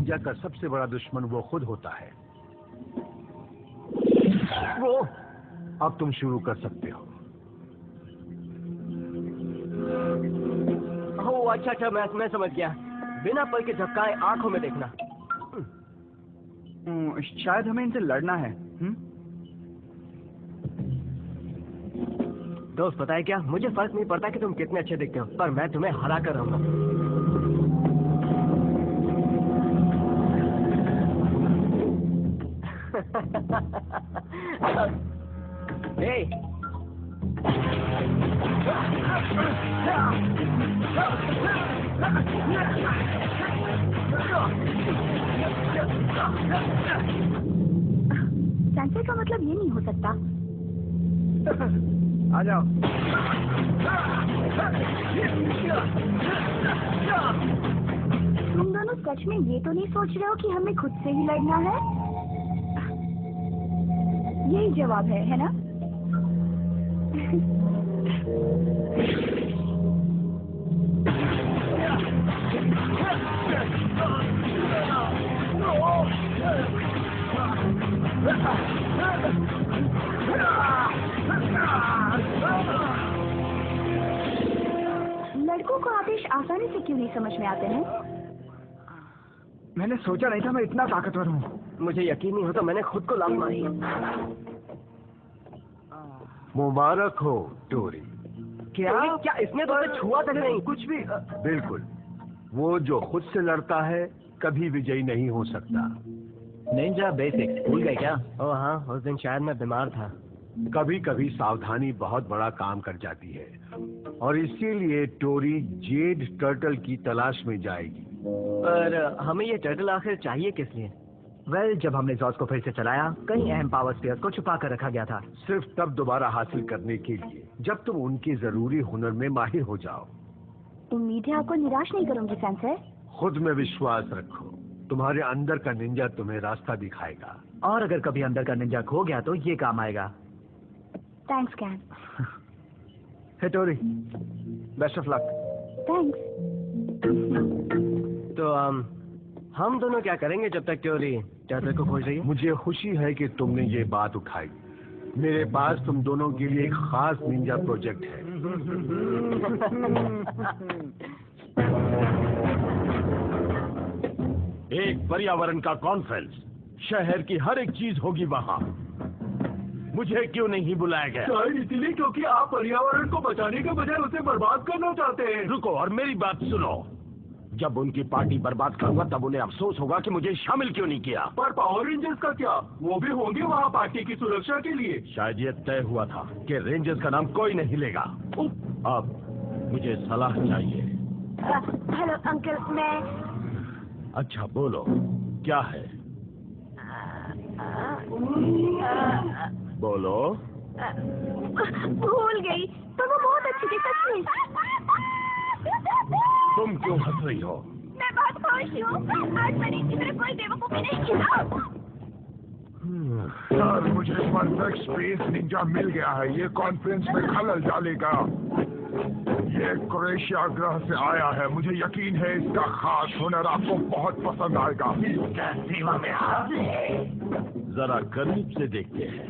Ninja का सबसे बड़ा दुश्मन वो खुद होता है। वो अब तुम शुरू कर सकते हो। ओह अच्छा, मैं समझ गया। बिना पल के झपकाए आंखों में देखना। शायद हमें इनसे लड़ना है। दोस्त पता है क्या, मुझे फर्क नहीं पड़ता कि तुम कितने अच्छे दिखते हो, पर मैं तुम्हें हरा कर रहूंगा। सेंसर का मतलब ये नहीं हो सकता। आ जाओ। तुम दोनों सच में ये तो नहीं सोच रहे हो कि हमें खुद से ही लड़ना है? यही जवाब है ना? लड़कों को आदेश आसानी से क्यों नहीं समझ में आते हैं? मैंने सोचा नहीं था मैं इतना ताकतवर हूँ। मुझे यकीन नहीं होता, मैंने खुद को लात मारी। मुबारक हो टोरी। क्या इसने तो छुआ तक नहीं? कुछ भी। बिल्कुल, वो जो खुद से लड़ता है कभी विजयी नहीं हो सकता। निंजा बेसिक्स भूल गए क्या? ओह हाँ, उस दिन शायद मैं बीमार था। कभी कभी सावधानी बहुत बड़ा काम कर जाती है, और इसीलिए टोरी जेड टर्टल की तलाश में जाएगी। पर हमें ये टर्टल आखिर चाहिए किस लिए? जब हमने जॉस को फिर से चलाया, कई अहम पावर स्फीयर्स को छुपा कर रखा गया था। सिर्फ तब दोबारा हासिल करने के लिए जब तुम उनके जरूरी हुनर में माहिर हो जाओ। उम्मीद है आपको निराश नहीं करूंगी सेंसर। खुद में विश्वास रखो, तुम्हारे अंदर का निंजा तुम्हें रास्ता दिखाएगा। और अगर कभी अंदर का निंजा खो गया तो ये काम आएगा। थैंक्स कैन। Hey Tori, best of luck. Thanks. तो हम दोनों क्या करेंगे जब तक टोरी टर्टल को खोज रही है? मुझे खुशी है कि तुमने ये बात उठाई। मेरे पास तुम दोनों के लिए एक खास निंजा प्रोजेक्ट है। एक पर्यावरण का कॉन्फ्रेंस, शहर की हर एक चीज होगी वहाँ। मुझे क्यों नहीं बुलाया गया? शायद इसलिए क्योंकि आप पर्यावरण को बचाने के बजाय उसे बर्बाद करना चाहते हैं। रुको और मेरी बात सुनो। जब उनकी पार्टी बर्बाद करूंगा तब उन्हें अफसोस होगा कि मुझे शामिल क्यों नहीं किया। पर पावर रेंजर्स का क्या? वो भी होंगे वहाँ पार्टी की सुरक्षा के लिए। शायद ये तय हुआ था कि रेंजर्स का नाम कोई नहीं लेगा। अब मुझे सलाह चाहिए। हेलो अंकल, मैं। अच्छा बोलो, क्या है? बोलो। भूल गई, तो वो बहुत अच्छी थी सच में। तुम क्यों हंस रही हो? मैं बहुत खुश हूँ। आज मैंने इसी तरह कोई बेवकूफी नहीं की। सर, मुझे परफेक्ट स्पेस निंजा मिल गया है। ये कॉन्फ्रेंस में खलल डालेगा। ये क्रोएशिया ग्रह से आया है। मुझे यकीन है इसका खास हुनर आपको बहुत पसंद आएगा। इसका सेवा में हाजिर है। जरा करीब से देखते हैं।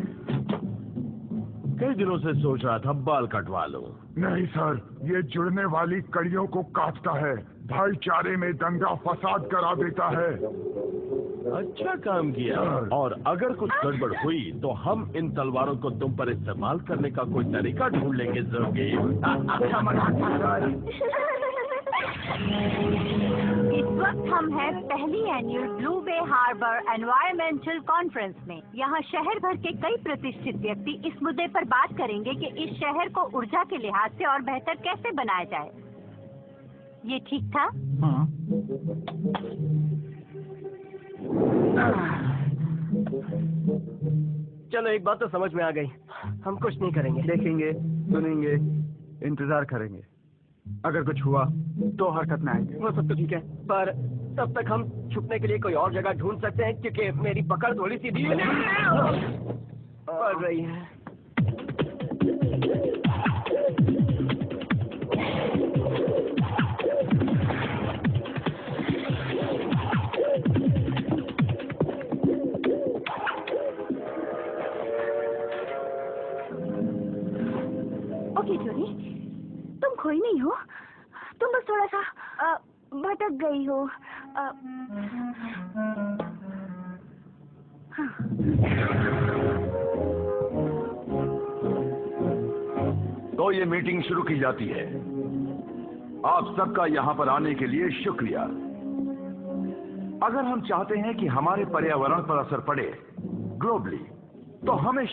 कई दिनों से सोच रहा था बाल कटवा लूं। नहीं सर, ये जुड़ने वाली कड़ियों को काटता है, भाईचारे में दंगा फसाद करा देता है। अच्छा काम किया। और अगर कुछ गड़बड़ हुई तो हम इन तलवारों को तुम पर इस्तेमाल करने का कोई तरीका ढूंढ लेंगे। अच्छा मजाक था सर। इस वक्त हम हैं पहली एनुअल ब्लू बे हार्बर एनवायरमेंटल कॉन्फ्रेंस में। यहाँ शहर भर के कई प्रतिष्ठित व्यक्ति इस मुद्दे पर बात करेंगे कि इस शहर को ऊर्जा के लिहाज से और बेहतर कैसे बनाया जाए। ये ठीक था? हाँ। चलो एक बात तो समझ में आ गई, हम कुछ नहीं करेंगे। देखेंगे, सुनेंगे, इंतजार करेंगे। अगर कुछ हुआ तो हरकत में आएंगे। वो सब तो ठीक है, पर तब तक हम छुपने के लिए कोई और जगह ढूंढ सकते हैं, क्योंकि मेरी पकड़ थोड़ी सी ढीली पड़ रही है। ओके जोरी, तुम खोई नहीं हो, तुम बस थोड़ा सा भटक गई हो। हाँ। तो ये मीटिंग शुरू की जाती है। आप सबका यहाँ पर आने के लिए शुक्रिया। अगर हम चाहते हैं कि हमारे पर्यावरण पर असर पड़े ग्लोबली, तो हमें